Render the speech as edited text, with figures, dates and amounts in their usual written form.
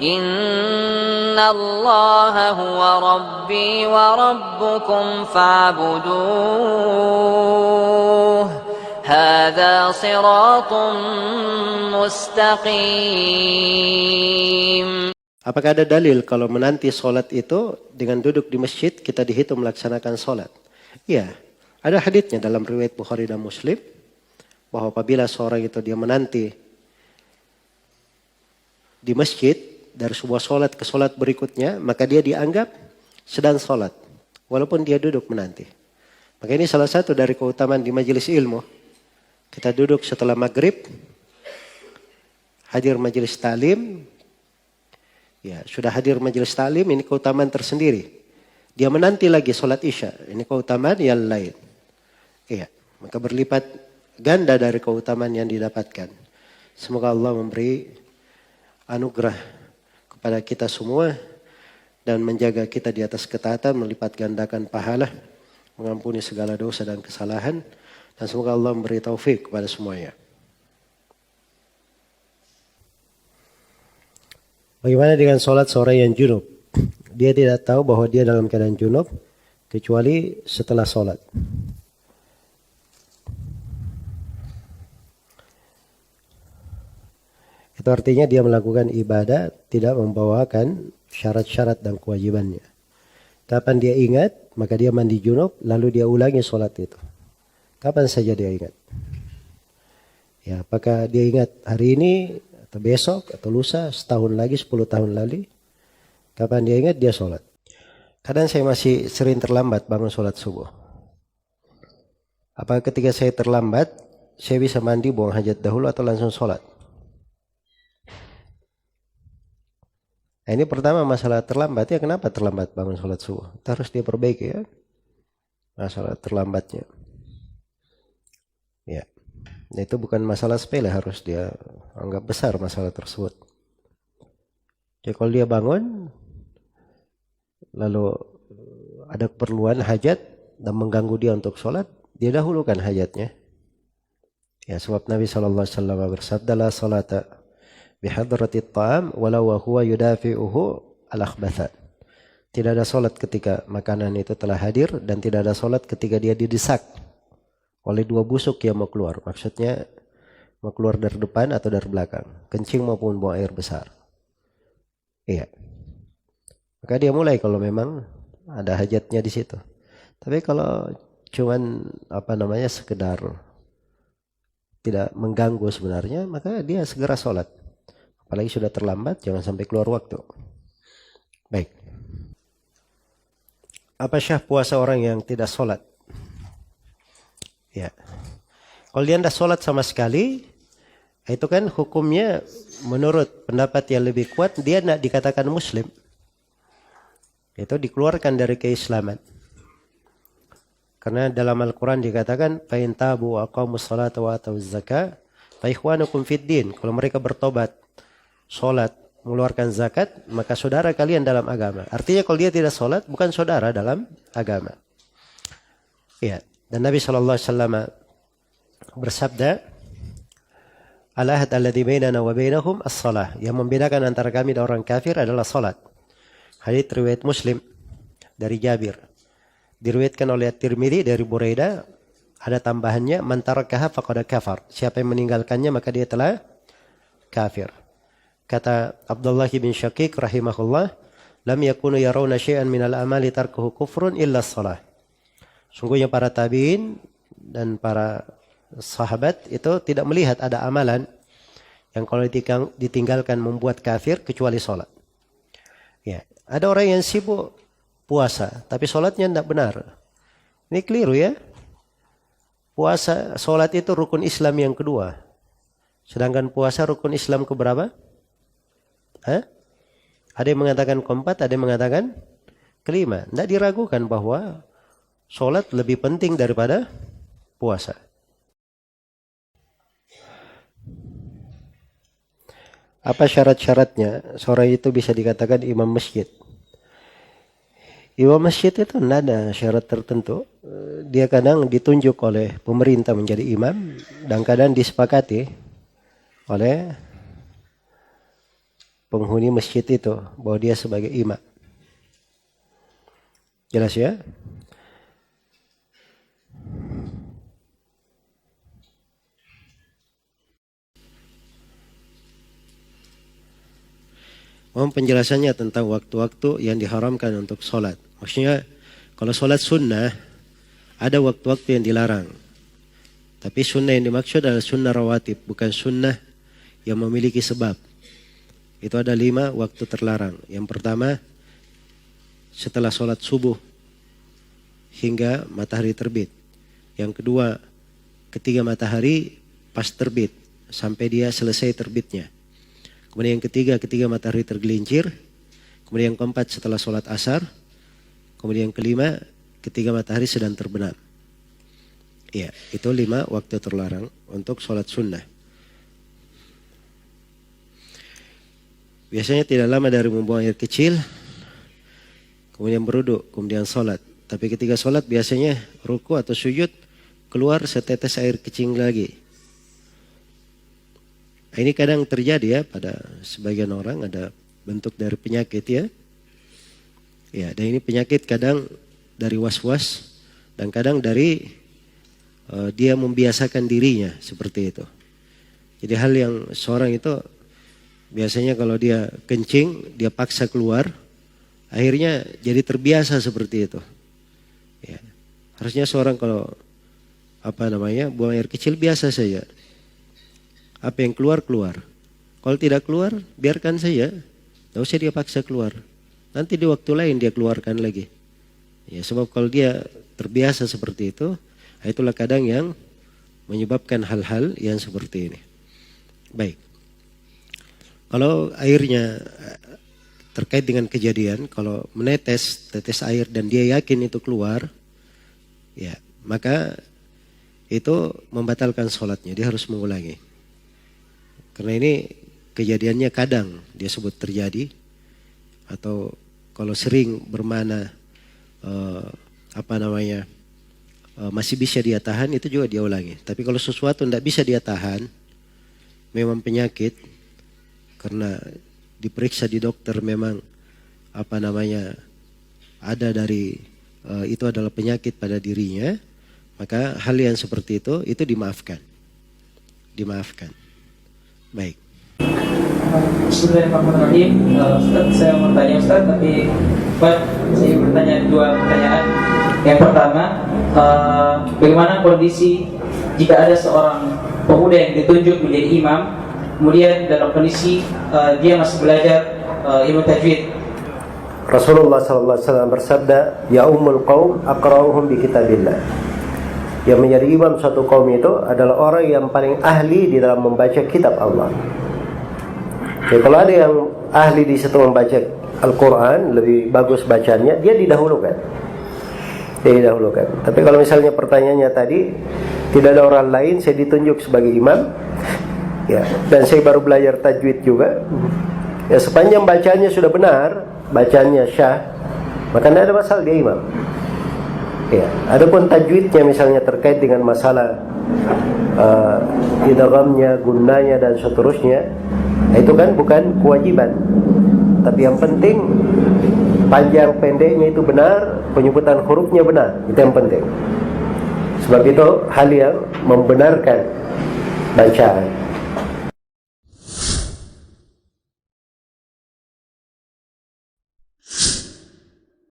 Innallaha huwa rabbi wa rabbukum fa'buduh. Hadza siratun mustaqim. Apakah ada dalil kalau menanti sholat itu dengan duduk di masjid kita dihitung melaksanakan sholat? Iya, ada haditsnya dalam riwayat Bukhari dan Muslim bahwa apabila seorang itu dia menanti di masjid dari sebuah sholat ke sholat berikutnya, maka dia dianggap sedang sholat walaupun dia duduk menanti. Maka ini salah satu dari keutamaan di majelis ilmu. Kita duduk setelah maghrib, hadir majelis talim. Ya, sudah hadir majelis talim, ini keutamaan tersendiri. Dia menanti lagi sholat isya, ini keutamaan yang lain. Iya, maka berlipat ganda dari keutamaan yang didapatkan. Semoga Allah memberi anugerah kepada kita semua dan menjaga kita di atas ketaatan, melipat gandakan pahala, mengampuni segala dosa dan kesalahan, dan semoga Allah memberi taufik kepada semuanya. Bagaimana dengan sholat seorang yang junub? Dia tidak tahu bahwa dia dalam keadaan junub kecuali setelah sholat. Itu artinya dia melakukan ibadah tidak membawakan syarat-syarat dan kewajibannya. Kapan dia ingat, maka dia mandi junub lalu dia ulangi sholat itu. Kapan saja dia ingat. Ya, apakah dia ingat hari ini atau besok, atau lusa, setahun lagi, 10 tahun lagi. Kapan dia ingat, dia sholat. Kadang saya masih sering terlambat bangun sholat subuh. Apakah ketika saya terlambat, saya bisa mandi, buang hajat dahulu, atau langsung sholat? Nah, ini pertama masalah terlambat. Ya, kenapa terlambat bangun sholat subuh? Itu harus dia perbaiki ya. Masalah terlambatnya. Ya. Itu bukan masalah sepele, harus dia anggap besar masalah tersebut. Jadi kalau dia bangun, lalu ada keperluan hajat dan mengganggu dia untuk sholat, dia dahulukan hajatnya. Ya, sebab Nabi SAW bersabda, la salata bihadratit ta'am walau huwa yudafi'uhu al-akhbathat. Tidak ada sholat ketika makanan itu telah hadir, dan tidak ada sholat ketika dia didesak oleh dua busuk yang mau keluar. Maksudnya mau keluar dari depan atau dari belakang. Kencing maupun buang air besar. Iya. Maka dia mulai kalau memang ada hajatnya di situ. Tapi kalau cuman sekedar tidak mengganggu sebenarnya, maka dia segera sholat. Apalagi sudah terlambat, jangan sampai keluar waktu. Baik. Apa syah puasa orang yang tidak sholat? Ya, kalau dia tidak sholat sama sekali, itu kan hukumnya menurut pendapat yang lebih kuat, dia tidak dikatakan muslim. Itu dikeluarkan dari keislaman. Karena dalam Al-Quran dikatakan, فَإِنْ تَابُوا وَأَقَامُوا الصَّلَاةَ وَآتَوُا الزَّكَاةَ فَإِخْوَانُكُمْ فِي الدِّينِ. Kalau mereka bertobat, sholat, mengeluarkan zakat, maka saudara kalian dalam agama. Artinya kalau dia tidak sholat, bukan saudara dalam agama. Iya. Dan Nabi SAW bersabda, Al-ahad alladhi bainana wa bainahum as-salah. Yang membedakan antara kami dan orang kafir adalah salat. Hadits riwayat Muslim dari Jabir. Diriwayatkan oleh At-Tirmidzi dari Buraidah, ada tambahannya, man tarakaha faqad kafar. Siapa yang meninggalkannya maka dia telah kafir. Kata Abdullah bin Syaqiq rahimahullah, lam yakunu yarawna syai'an minal amali tarkuhu kufrun illa as-salah. Sungguhnya para tabi'in dan para sahabat itu tidak melihat ada amalan yang kalau ditinggalkan membuat kafir kecuali sholat. Ya, ada orang yang sibuk puasa tapi sholatnya tidak benar. Ini keliru ya. Puasa, sholat itu rukun Islam yang kedua. Sedangkan puasa rukun Islam keberapa? Ada yang mengatakan keempat, ada yang mengatakan kelima. Tidak diragukan bahwa sholat lebih penting daripada puasa. Apa syarat-syaratnya seorang itu bisa dikatakan imam masjid? Imam masjid itu tidak ada syarat tertentu. Dia kadang ditunjuk oleh pemerintah menjadi imam dan kadang disepakati oleh penghuni masjid itu bahwa dia sebagai imam. Jelas ya? Penjelasannya tentang waktu-waktu yang diharamkan untuk sholat. Maksudnya kalau sholat sunnah ada waktu-waktu yang dilarang. Tapi sunnah yang dimaksud adalah sunnah rawatib, bukan sunnah yang memiliki sebab. Itu ada 5 waktu terlarang. Yang pertama, setelah sholat subuh hingga matahari terbit. Yang kedua, ketika matahari pas terbit sampai dia selesai terbitnya. Kemudian yang ketiga, ketika matahari tergelincir. Kemudian yang keempat, setelah sholat asar. Kemudian yang kelima, ketika matahari sedang terbenam. Ya, itu 5 waktu terlarang untuk sholat sunnah. Biasanya tidak lama dari membuang air kecil, kemudian beruduk, kemudian sholat. Tapi ketika sholat biasanya ruku atau sujud, keluar setetes air kecil lagi. Ini kadang terjadi ya pada sebagian orang, ada bentuk dari penyakit ya. Ya, dan ini penyakit kadang dari was-was dan kadang dari dia membiasakan dirinya seperti itu. Jadi hal yang seorang itu biasanya kalau dia kencing, dia paksa keluar, akhirnya jadi terbiasa seperti itu. Ya. Harusnya seorang kalau buang air kecil biasa saja. Apa yang keluar, keluar. Kalau tidak keluar, biarkan saja. Tidak usah dia paksa keluar. Nanti di waktu lain dia keluarkan lagi. Ya, sebab kalau dia terbiasa seperti itu, itulah kadang yang menyebabkan hal-hal yang seperti ini. Baik. Kalau airnya terkait dengan kejadian, kalau menetes, tetes air dan dia yakin itu keluar, ya, maka itu membatalkan sholatnya. Dia harus mengulangi. Karena ini kejadiannya kadang dia sebut terjadi, atau kalau sering bermana masih bisa dia tahan, itu juga dia ulangi. Tapi kalau sesuatu tidak bisa dia tahan, memang penyakit, karena diperiksa di dokter memang ada dari itu adalah penyakit pada dirinya, maka hal yang seperti itu dimaafkan. Baik. Bismillahirrahmanirrahim. Ustaz, saya mau tanya Ustaz, tapi saya bertanya 2 pertanyaan. Yang pertama, bagaimana kondisi jika ada seorang pemuda yang ditunjuk menjadi imam, kemudian dalam kondisi dia masih belajar ilmu tajwid? Rasulullah SAW bersabda, ya ummul qaum aqra'uhum bi kitabillah. Yang menjadi imam suatu kaum itu adalah orang yang paling ahli di dalam membaca kitab Allah. Jadi kalau ada yang ahli di situ membaca Al-Quran, lebih bagus bacanya, dia didahulukan. Tapi kalau misalnya pertanyaannya tadi, tidak ada orang lain, saya ditunjuk sebagai imam, ya, dan saya baru belajar tajwid juga, ya, sepanjang bacaannya sudah benar, bacaannya syah, maka tidak ada masalah dia imam. Ya, adapun tajwidnya misalnya terkait dengan masalah idghamnya, gunnanya dan seterusnya, itu kan bukan kewajiban. Tapi yang penting panjang pendeknya itu benar, penyebutan hurufnya benar, itu yang penting. Sebab itu hal yang membenarkan bacaan.